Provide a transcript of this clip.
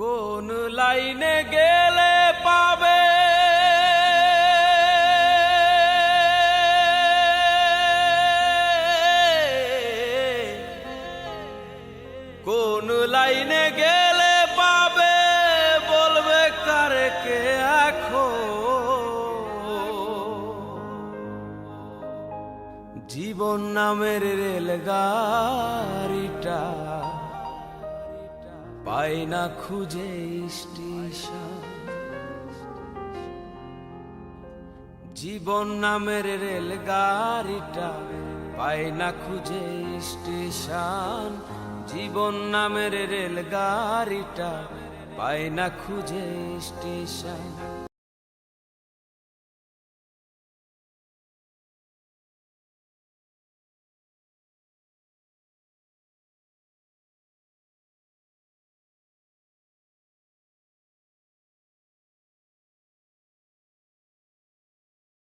কোন লাইনে গেলে পাবে কোন লাইনে গেলে পাবে বলবে কারে কে এখন জীবন নামের রেলগাড়িটা পাই না খুঁজে স্টেশন জীবন নামের রেলগাড়িটা পাই না খুঁজে স্টেশন জীবন নামের রেলগাড়িটা পাই না খুঁজে স্টেশন